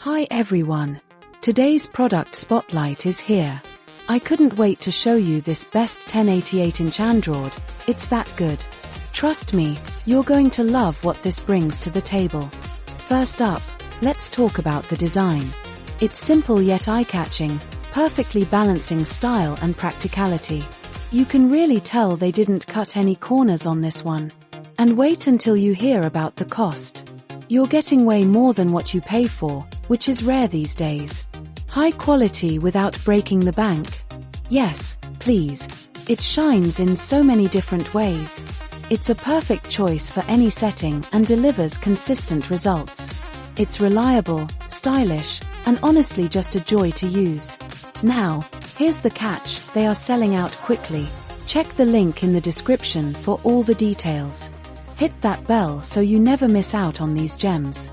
Hi everyone. Today's product spotlight is here. I couldn't wait to show you this best 1088-inch Android. It's that good. Trust me, you're going to love what this brings to the table. First up, let's talk about the design. It's simple yet eye-catching, perfectly balancing style and practicality. You can really tell they didn't cut any corners on this one. And wait until you hear about the cost. You're getting way more than what you pay for, which is rare these days. High quality without breaking the bank. Yes, please. It shines in so many different ways. It's a perfect choice for any setting and delivers consistent results. It's reliable, stylish, and honestly just a joy to use. Now, here's the catch, they are selling out quickly. Check the link in the description for all the details. Hit that bell so you never miss out on these gems.